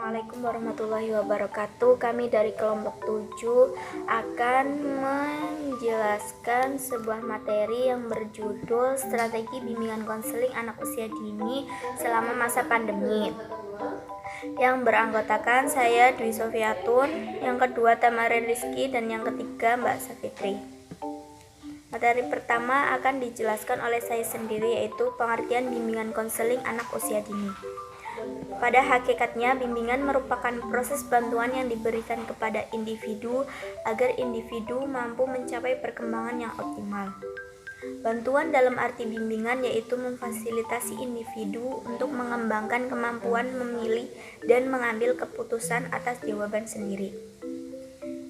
Assalamualaikum warahmatullahi wabarakatuh. Kami dari kelompok 7 akan menjelaskan sebuah materi yang berjudul Strategi Bimbingan Konseling Anak Usia Dini selama masa pandemi. Yang beranggotakan saya Dwi Sofiatun, yang kedua Tamarin Rizky, dan yang ketiga Mbak Safitri. Materi pertama akan dijelaskan oleh saya sendiri, yaitu pengertian bimbingan konseling anak usia dini. Pada hakikatnya, bimbingan merupakan proses bantuan yang diberikan kepada individu agar individu mampu mencapai perkembangan yang optimal. Bantuan dalam arti bimbingan yaitu memfasilitasi individu untuk mengembangkan kemampuan memilih dan mengambil keputusan atas jawaban sendiri.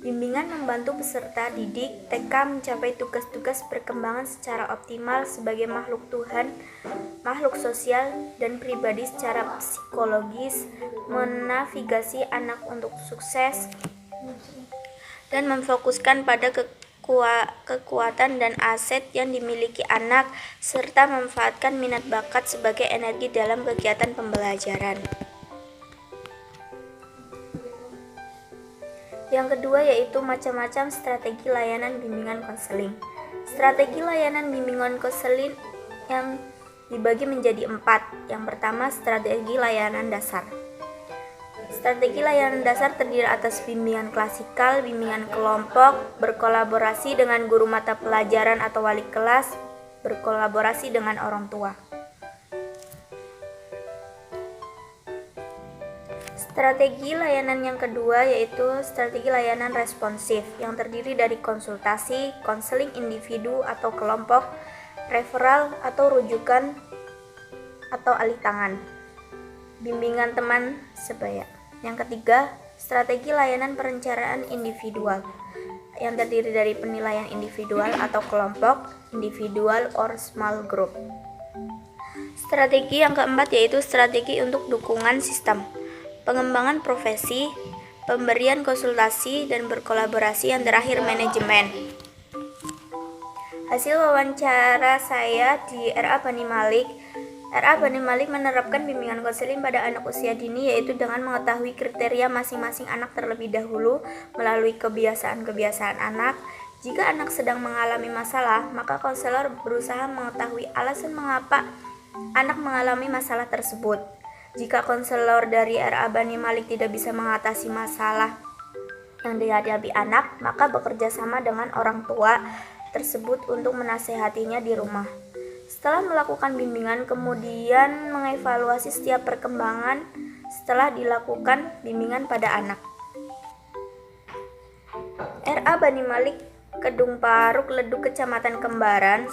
Bimbingan membantu peserta didik TK mencapai tugas-tugas perkembangan secara optimal sebagai makhluk Tuhan, makhluk sosial, dan pribadi secara psikologis, menavigasi anak untuk sukses, dan memfokuskan pada kekuatan dan aset yang dimiliki anak, serta memanfaatkan minat bakat sebagai energi dalam kegiatan pembelajaran. Yang kedua yaitu macam-macam strategi layanan bimbingan konseling. Strategi layanan bimbingan konseling yang dibagi menjadi 4. Yang pertama, strategi layanan dasar. Strategi layanan dasar terdiri atas bimbingan klasikal, bimbingan kelompok, berkolaborasi dengan guru mata pelajaran atau wali kelas, berkolaborasi dengan orang tua. Strategi layanan yang kedua yaitu strategi layanan responsif yang terdiri dari konsultasi, konseling individu atau kelompok, referral atau rujukan atau alih tangan, bimbingan teman sebaya. Yang ketiga, strategi layanan perencanaan individual yang terdiri dari penilaian individual atau kelompok, individual or small group. Strategi yang keempat yaitu strategi untuk dukungan sistem, pengembangan profesi, pemberian konsultasi, dan berkolaborasi. Yang terakhir, manajemen. Hasil wawancara saya di RA Bani Malik. RA Bani Malik menerapkan bimbingan konseling pada anak usia dini yaitu dengan mengetahui kriteria masing-masing anak terlebih dahulu melalui kebiasaan-kebiasaan anak. Jika anak sedang mengalami masalah, maka konselor berusaha mengetahui alasan mengapa anak mengalami masalah tersebut. Jika konselor dari RA Bani Malik tidak bisa mengatasi masalah yang dihadapi anak, maka bekerja sama dengan orang tua tersebut untuk menasehatinya di rumah. Setelah melakukan bimbingan, kemudian mengevaluasi setiap perkembangan setelah dilakukan bimbingan pada anak. RA Bani Malik, Kedung Paruk, Leduk, Kecamatan Kembaran,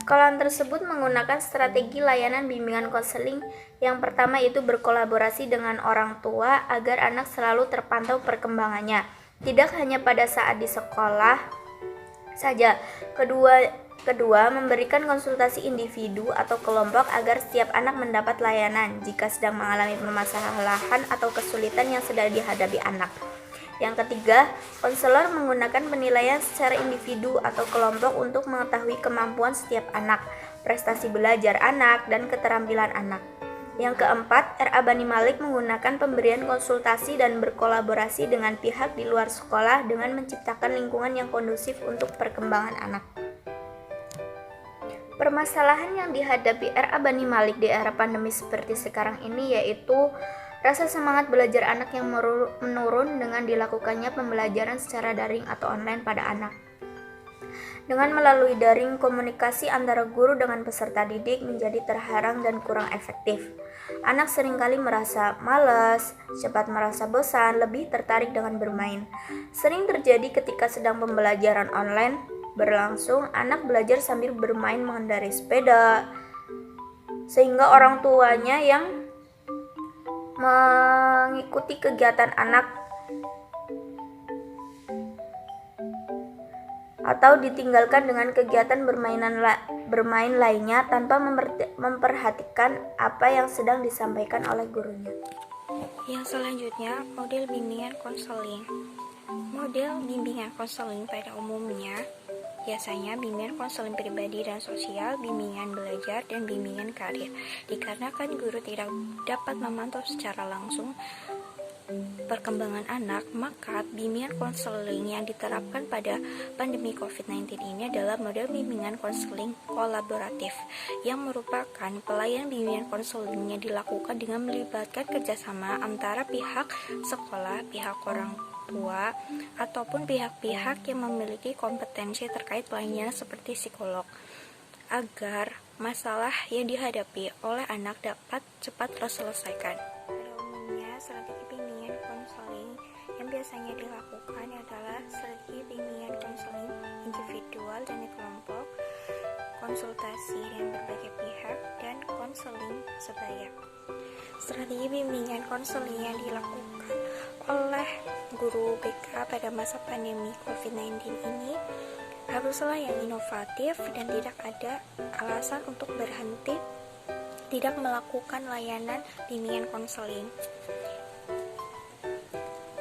Sekolahan tersebut menggunakan strategi layanan bimbingan konseling. Yang pertama yaitu berkolaborasi dengan orang tua agar anak selalu terpantau perkembangannya, tidak hanya pada saat di sekolah saja. Kedua, memberikan konsultasi individu atau kelompok agar setiap anak mendapat layanan jika sedang mengalami permasalahan atau kesulitan yang sedang dihadapi anak. Yang ketiga, konselor menggunakan penilaian secara individu atau kelompok untuk mengetahui kemampuan setiap anak, prestasi belajar anak, dan keterampilan anak. Yang keempat, RA Bani Malik menggunakan pemberian konsultasi dan berkolaborasi dengan pihak di luar sekolah dengan menciptakan lingkungan yang kondusif untuk perkembangan anak. Permasalahan yang dihadapi RA Bani Malik di era pandemi seperti sekarang ini yaitu rasa semangat belajar anak yang menurun dengan dilakukannya pembelajaran secara daring atau online pada anak. Dengan melalui daring, komunikasi antara guru dengan peserta didik menjadi terhalang dan kurang efektif. Anak seringkali merasa malas, cepat merasa bosan, lebih tertarik dengan bermain. Sering terjadi ketika sedang pembelajaran online berlangsung, anak belajar sambil bermain mengendarai sepeda, sehingga orang tuanya yang mengikuti kegiatan anak atau ditinggalkan dengan kegiatan bermain lainnya tanpa memperhatikan apa yang sedang disampaikan oleh gurunya. Yang selanjutnya, model bimbingan konseling. Model bimbingan konseling pada umumnya biasanya bimbingan konseling pribadi dan sosial, bimbingan belajar, dan bimbingan karir. Dikarenakan guru tidak dapat memantau secara langsung perkembangan anak, maka bimbingan konseling yang diterapkan pada pandemi COVID-19 ini adalah model bimbingan konseling kolaboratif, yang merupakan pelayanan bimbingan konseling yang dilakukan dengan melibatkan kerjasama antara pihak sekolah, pihak orang tua, ataupun pihak-pihak yang memiliki kompetensi terkait pelayanan seperti psikolog, agar masalah yang dihadapi oleh anak dapat cepat terselesaikan. Pada umumnya, strategi bimbingan konseling yang biasanya dilakukan adalah strategi bimbingan konseling individual dan di kelompok, konsultasi dengan berbagai pihak, dan konseling sebaya. Strategi bimbingan konseling yang dilakukan oleh guru BK pada masa pandemi COVID-19 ini haruslah yang inovatif dan tidak ada alasan untuk berhenti tidak melakukan layanan bimbingan konseling.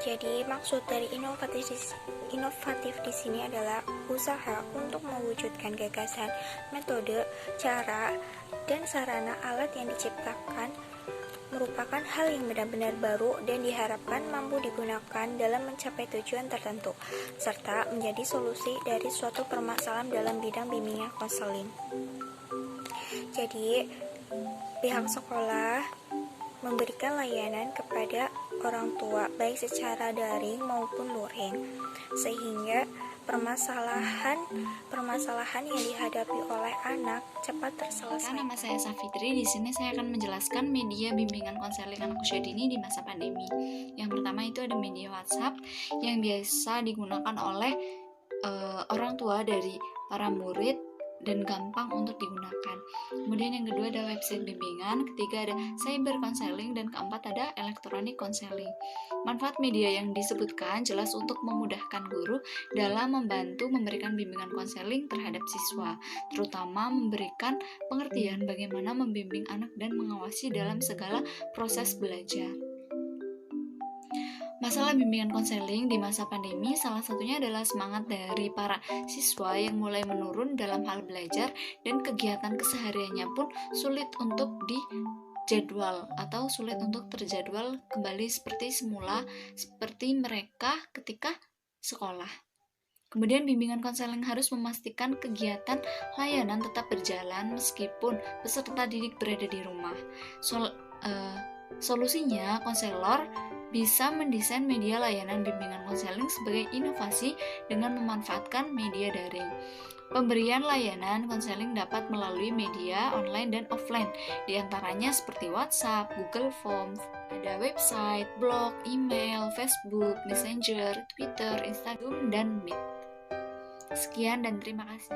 Jadi maksud dari inovatif di sini adalah usaha untuk mewujudkan gagasan, metode, cara, dan sarana alat yang diciptakan merupakan hal yang benar-benar baru dan diharapkan mampu digunakan dalam mencapai tujuan tertentu, serta menjadi solusi dari suatu permasalahan dalam bidang bimbingan konseling. Jadi, pihak sekolah memberikan layanan kepada orang tua baik secara daring maupun luring, sehingga permasalahan yang dihadapi oleh anak cepat terselesaikan. Nama saya Safitri. Di sini saya akan menjelaskan media bimbingan konseling anak usia dini di masa pandemi. Yang pertama itu ada media WhatsApp yang biasa digunakan oleh orang tua dari para murid dan gampang untuk digunakan. Kemudian yang kedua ada website bimbingan, ketiga ada cyber counseling, dan keempat ada electronic counseling. Manfaat media yang disebutkan jelas untuk memudahkan guru dalam membantu memberikan bimbingan konseling terhadap siswa, terutama memberikan pengertian bagaimana membimbing anak dan mengawasi dalam segala proses belajar. Masalah bimbingan konseling di masa pandemi salah satunya adalah semangat dari para siswa yang mulai menurun dalam hal belajar, dan kegiatan kesehariannya pun sulit untuk dijadwal atau sulit untuk terjadwal kembali seperti semula, seperti mereka ketika sekolah. Kemudian bimbingan konseling harus memastikan kegiatan layanan tetap berjalan meskipun peserta didik berada di rumah. Solusinya, konselor bisa mendesain media layanan bimbingan konseling sebagai inovasi dengan memanfaatkan media daring. Pemberian layanan konseling dapat melalui media online dan offline, diantaranya seperti WhatsApp, Google Form, ada website, blog, email, Facebook, Messenger, Twitter, Instagram, dan Meet. Sekian dan terima kasih.